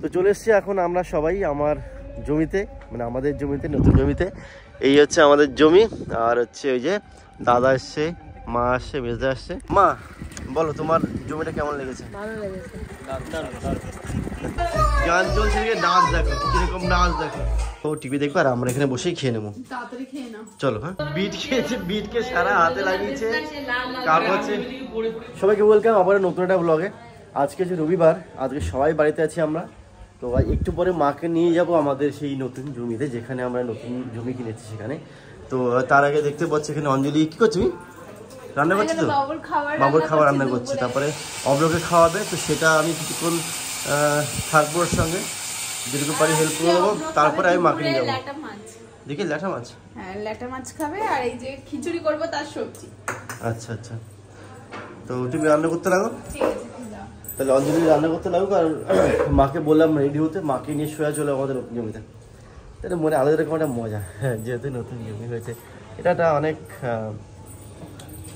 তো চলে এসেছি এখন আমরা সবাই আমার জমিতে, মানে আমাদের জমিতে, নতুন জমিতে। এই হচ্ছে আমাদের জমি, আর হচ্ছে ওই যে দাদা আসছে, মা আসছে, মেজদা আসছে। মা বলো তোমার জমিটা কেমন লেগেছে? ভালো লেগেছে। গান চলছে, ডান্স দেখো, কিরকম ডান্স দেখো। ও টিভি দেখবো আর আমরা এখানে বসেই খেয়ে নেবো। তাড়াতাড়ি খেয়ে নাও। চলো। হ্যাঁ, বিট খেয়েছে, বিটকে সারা হাতে লাগিয়েছে। কাপ হচ্ছে। সবাইকে ওয়েলকাম আবার নতুন একটা ব্লগে। আজকে যে রবিবার, আজকে সবাই বাড়িতে আছি আমরা। তো একটু পরে মাকে নিয়ে যাব আমাদের সেই নতুন জমিতে, যেখানে আমরা নতুন জমি কিনেছি সেখানে। তো তার আগে দেখতে পাচ্ছি এখানে অঞ্জলি কি করছি, রান্না করছি। তো বাবুর খাবার রান্না করছি, তারপরে অব্রকে খাওয়াবে। তো সেটা আমি কিছুক্ষণ থাকবো ওর সঙ্গে, যেটুকু পারি হেল্প করে দেবো। তারপরে আমি মাকে নিয়ে যাবো। দেখি ল্যাটা মাছ, হ্যাঁ ল্যাটা মাছ খাবে, আর এই যে খিচুড়ি করবো তার সবজি। আচ্ছা আচ্ছা, তো তুমি রান্না করতে লাগো। তাহলে অঞ্জলি রান্না করতে লাগুক, আর মাকে বললাম রেডি হতে, মাকে নিয়ে শোয়া চলে আমাদের নতুন জমিতে। তাহলে মনে আলাদা রকম একটা মজা, যেহেতু নতুন জমি হয়েছে। এটা একটা অনেক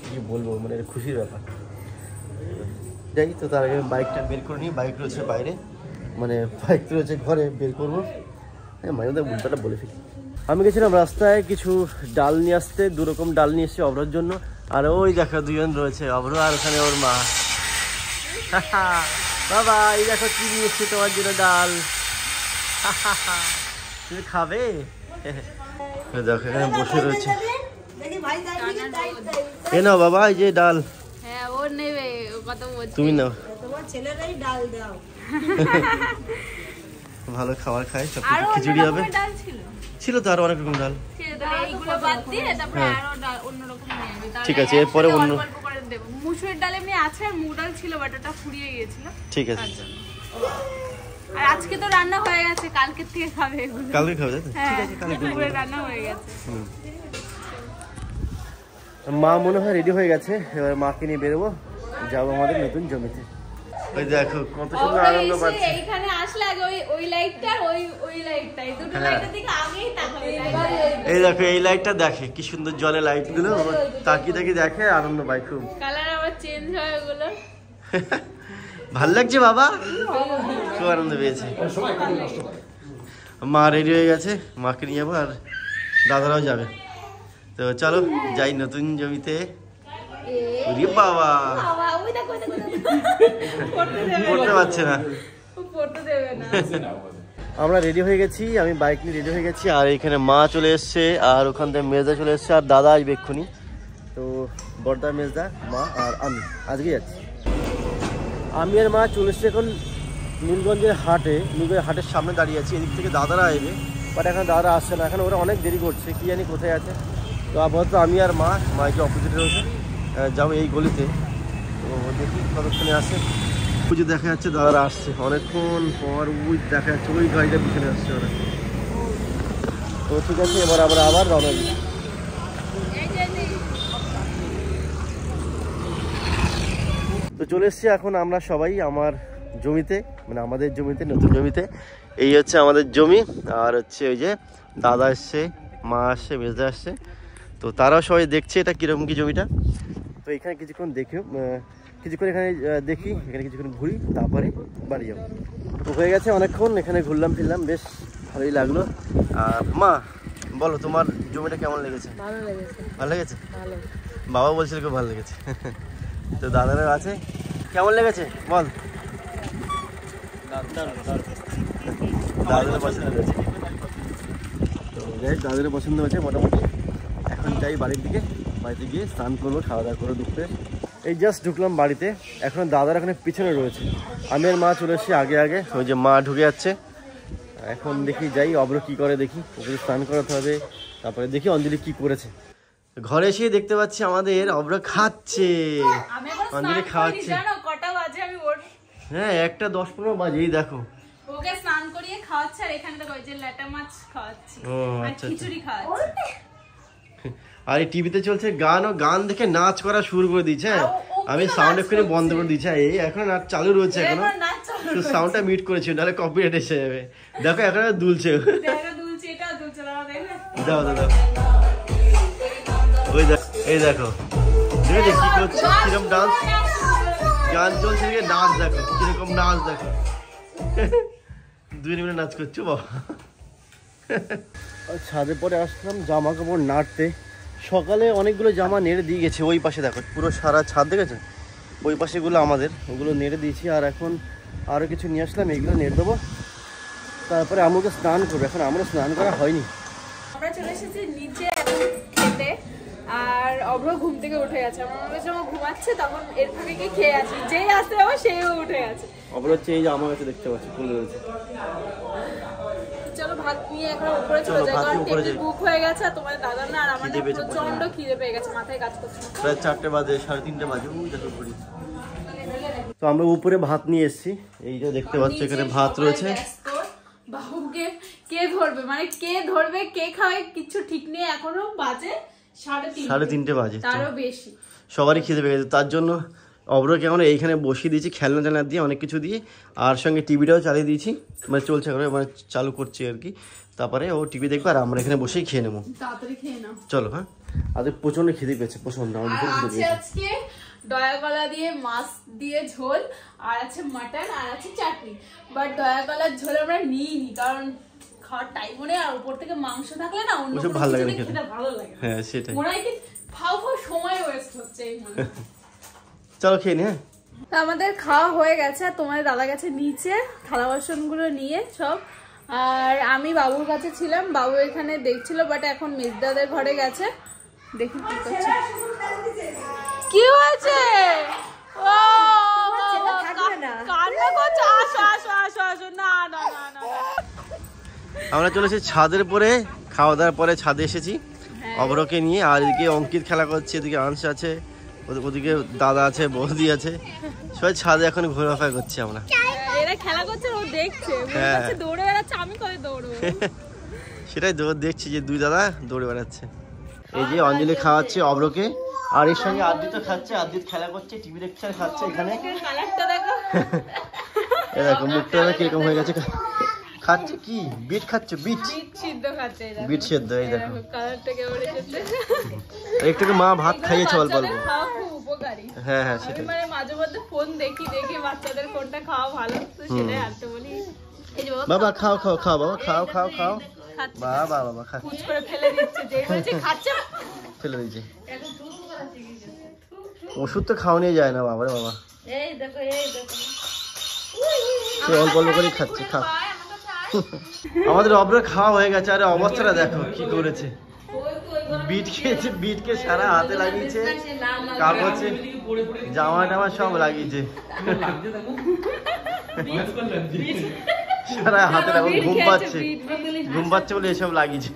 কি বলবো, মানে খুশির ব্যাপার। যাই, তো তার আগে বাইকটা বের করে নিই। বাইক রয়েছে বাইরে, মানে বাইক রয়েছে ঘরে, বের করবো। হ্যাঁ, মাঝে মধ্যে উল্টাটা বলে ফেলি। আমি গেছিলাম রাস্তায় কিছু ডাল নিয়ে আসতে, দুরকম ডাল নিয়ে এসেছি অভ্রর জন্য। আর ওই দেখো দুজন রয়েছে, অভ্র আর ওখানে ওর মা। বাবা এই দেখো কি নিয়ে এসছি তোমার জন্য, ডাল। তুমি খাবে? দেখো এখানে বসে রয়েছে। এ নাও বাবা, এই যে ডাল। হ্যাঁ ও নেবে, ও কথা বলছে। তুমি নাও। তোমার ছেলেরাই ডাল দাও। ভালো খাবার খায়, সব কিছু খিচুড়ি হবে। ডাল ছিল, ছিল তো আরো অনেক রকম ডাল। এইগুলো বাদ দিয়ে তারপরে আরো অন্য রকম নিয়ে আসবে। ঠিক আছে, এরপরে অন্য মুসুরির ডাল এমনি আছে, আর মুগ ডাল ছিল, বাট ওটা ফুরিয়ে গিয়েছিল। ঠিক আছে। আর আজকে তো রান্না হয়ে গেছে, কালকে থেকে খাবে এগুলো। কালকে খাবে তাই তো? ঠিক আছে, কালকে পুরো রান্না হয়ে গেছে। মা মনে হয় রেডি হয়ে গেছে, এবার মাকে নিয়ে বেরোবো, যাবো আমাদের নতুন জমিতে। ওই দেখো কত সুন্দর আনন্দ পাচ্ছে। এইখানে আসলে আগে ওই লাইটটা, ওই লাইটটা, এই দুটো লাইটের দিকে আগেই তাকাবে। এই দেখো এই লাইটটা দেখে, কি সুন্দর জলে লাইট গুলো তাকিয়ে তাকিয়ে দেখে, আনন্দ পায় খুব। কালার আবার চেঞ্জ হয় ওগুলো। ভাল লাগছে বাবা, খুব আনন্দ পেয়েছে। মা রেডি হয়ে গেছে, মাকে নিয়ে যাবো, আর দাদারাও যাবে। তো চলো যাই নতুন জমিতে। বাবা পড়তে পারছে না, আমরা রেডি হয়ে গেছি, আমি বাইক নিয়ে রেডি হয়ে গেছি। আর এখানে মা চলে এসছে, আর ওখান থেকে মেজদা চলে এসছে, আর দাদা আসবে এক্ষুনি। তো বড়দা, মেজদা, মা আর আমি আজকে যাচ্ছি। আমি আর মা চলে এসছি এখন নীলগঞ্জের হাটে। নীলগঞ্জের হাটের সামনে দাঁড়িয়ে আছি, এদিক থেকে দাদারা আসবে, বাট এখন দাদারা আসছে না, এখন ওরা অনেক দেরি করছে, কি জানি কোথায় আছে। তো আপাতত আমি আর মা, মাইকে অপোজিটে রয়েছে, যাবো এই গলিতে। তো দেখি কতক্ষণে আসে। পুজো দেখা যাচ্ছে দাদারা আসছে অনেকক্ষণ পর, ওই দেখা যাচ্ছে ওই গাড়িটা পিছনে আসছে ওরা। তো ঠিক আছে, এবার আবার রওনা দিই। তো চলে এসছি এখন আমরা সবাই আমার জমিতে, মানে আমাদের জমিতে, নতুন জমিতে। এই হচ্ছে আমাদের জমি, আর হচ্ছে ওই যে দাদা আসছে, মা আসছে, মেজদা আসছে। তো তারাও সবাই দেখছে এটা কিরকম কি জমিটা। তো এখানে কিছুক্ষণ কিছুক্ষণ এখানে দেখি, এখানে কিছুক্ষণ ঘুরি, তারপরে বাড়ি যাবো। তো হয়ে গেছে অনেকক্ষণ, এখানে ঘুরলাম ফিরলাম, বেশ ভালোই লাগলো। আর মা বলো তোমার জমিটা কেমন লেগেছে? ভালো লেগেছে। ভালো লেগেছে? ভালো। বাবা বলছিল খুব ভালো লেগেছে। তো দাদারা আছে, কেমন লেগেছে বল? দাদাদের পছন্দ হয়েছে। তো যাই, দাদাদের পছন্দ হয়েছে মোটামুটি। এখন যাই বাড়ির দিকে, বাড়িতে গিয়ে স্নান করবো, খাওয়া দাওয়া করে ঢুকতে। এই জাস্ট ঢুকলাম বাড়িতে, এখন দাদারা এখানে পিছনে রয়েছে, আমি আর মা চলে এসেছি আগে আগে। ওই যে মা ঢুকে যাচ্ছে, এখন দেখি যাই অব্র কি করে, দেখি ওকে স্নান করাতে হবে, তারপরে দেখি অঞ্জলি কি করেছে। ঘরে এসে দেখতে পাচ্ছি আমাদের অব্র খাচ্ছে, অঞ্জলি খাওয়াচ্ছে। হ্যাঁ 1টা 10-15 বাজে, এই দেখো ওকে স্নান করিয়ে খাওয়াচ্ছে, আর এখানে দেখো যে ল্যাটা মাছ খাওয়াচ্ছি, আর খিচুড়ি খাওয়াচ্ছি। আর এই টিভিতে চলছে গান, ও গান দেখে নাচ করা শুরু করে দিয়েছে। আমি সাউন্ড এক্ষুনি বন্ধ করে দিয়েছি, এই এখন নাচ চালু রয়েছে, এখনো তো সাউন্ডটা মিট করেছি, নাহলে কপিরাইট এসে যাবে। দেখো এখন দুলছে, দাও দাও, ওই দেখো, এই দেখো কি করছে, কিরকম ডান্স, গান চলছে, ডান্স দেখো কিরকম ডান্স দেখো। দুই মিনিট নাচ করছো বাবা। ছাদে পরে আসলাম জামা কাপড় নাড়তে। সকালে অনেকগুলো জামা নেড়ে দিয়ে গেছে, ওই পাশে দেখো পুরো সারা ছাদ দেখেছো, ওই পাশেগুলো আমাদের, ওগুলো নেড়ে দিয়েছি। আর এখন আরও কিছু নিয়ে আসলাম, এইগুলো নেড়ে দেবো, তারপরে আমাকে স্নান করবো। এখন আমরা স্নান করা হয়নি। আমরা চলে এসেছি নিচে এখন খেতে, আর অভ্র ঘুম থেকে উঠে গেছে। আমার মনে হচ্ছে আমার ঘুমাচ্ছে, তখন এর ফাঁকে গিয়ে খেয়ে আছি, যেই আসতে যাবো সেও উঠে গেছে। অপর হচ্ছে এই যে আমার কাছে দেখতে পাচ্ছি ফুল রয়েছে। চলো ভাত নিয়ে এখন উপরে চলে যাই, কারণ টেবিল বুক হয়ে গেছে। আর তোমার দাদা না আর আমাদের প্রচন্ড খিদে পেয়ে গেছে, মাথায় কাজ করছে না। প্রায় 4টে বাজে, 3:30 বাজে। তো আমরা উপরে ভাত নিয়ে এসেছি, এইটা দেখতে পাচ্ছি এখানে ভাত রয়েছে। বাবুকে কে ধরবে, মানে কে ধরবে কে খাবে কিছু ঠিক নেই। এখনো বাজে 3:30 বাজে, তারও বেশি। সবারই খিদে পেয়ে গেছে, তার জন্য অব্রকে এখন এইখানে বসিয়ে দিয়েছি, খেলনা টেলনা দিয়ে অনেক কিছু দিয়ে, আর সঙ্গে টিভিটাও চালিয়ে দিয়েছি, মানে চলছে করে, মানে চালু করছি আর কি। তারপরে ও টিভি দেখবে আর আমরা এখানে বসেই খেয়ে নেবো। তাড়াতাড়ি খেয়ে নাও চলো। হ্যাঁ, আজ প্রচন্ড খিদে পেয়েছে, প্রচন্ড। আজকে দয়াকলা দিয়ে মাছ দিয়ে ঝোল, আর আছে মাটন, আর আছে চাটনি। বাট দয়াকলার ঝোল আমরা নিইনি, কারণ খাওয়ার টাইম নেই, আর উপর থেকে মাংস থাকলে না অন্য কিছু ভালো লাগে, খেতে ভালো লাগে। হ্যাঁ সেটাই, মনে হয় কি খাও সময় ওয়েস্ট হচ্ছে এই মনে। চলো খেয়ে নি। হ্যাঁ, আমাদের খাওয়া হয়ে গেছে, আর তোমার দাদা গেছে নিচে থালা বাসন গুলো নিয়ে সব, আর আমি বাবুর কাছে ছিলাম। বাবু এখানে দেখছিল, বাট এখন মেজদাদের ঘরে গেছে, দেখি কি করছে। কি হয়েছে? ও কান্না করছে। আসো আসো আসো আসো। না না না না, আমরা চলেছি ছাদের পরে, খাওয়া দাওয়ার পরে ছাদে এসেছি অভ্রকে নিয়ে। আর এদিকে অঙ্কিত খেলা করছে, এদিকে আংশ আছে, ওদিকে দাদা আছে, বৌদি আছে, সবাই ছাদে এখন ঘোরাফেরা করছি আমরা। এরা খেলা করছে, ও দেখছে, দৌড়ে বেড়াচ্ছে, আমি কই দৌড়বো। সেটাই দেখছি যে দুই দাদা দৌড়ে বেড়াচ্ছে। এই যে অঞ্জলি খাওয়াচ্ছে অভ্রকে, আর এর সঙ্গে আদিত্য খাচ্ছে, আদিত্য খেলা করছে, টিভি দেখছে আর খাচ্ছে। এখানে কালারটা দেখো, এই দেখো মুখটা কিরকম হয়ে গেছে। খাচ্ছে কি? বিট খাচ্ছে, বিট সিদ্ধ খাচ্ছে, বিট সেদ্ধ। এই দেখো কালারটা কেমন এসেছে। একটু মা ভাত খাইয়েছে অল্প অল্প। খাওয়া খুব উপকারী। হ্যাঁ হ্যাঁ, আমি সেটাই। মানে মাঝে মধ্যে ফোন দেখি বাচ্চাদের কোনটা খাওয়া ভালো, তো সেটাই আনতে বলি। এই যে বাবা খাও খাও খাও, বাবা খাও খাও খাও, বাবা বাবা খা, কুচ করে ফেলে দিচ্ছে, যে বলছে খাচ্ছে ফেলে দিয়েছে। ওষুধ তো খাওয়া নিয়ে যায় না বাবা রে বাবা। এই দেখো এই দেখো, সে অল্প অল্প করে খাচ্ছে। খাও। আমাদের অব্র খাওয়া হয়ে গেছে, আরে অবস্থাটা দেখো কি করেছে। বিট খেয়েছে, বিটকে সারা হাতে লাগিয়েছে, কাগজে জামা টামা সব লাগিয়েছে, সারা হাতে ঘুম পাচ্ছে বলে এসব লাগিয়েছে।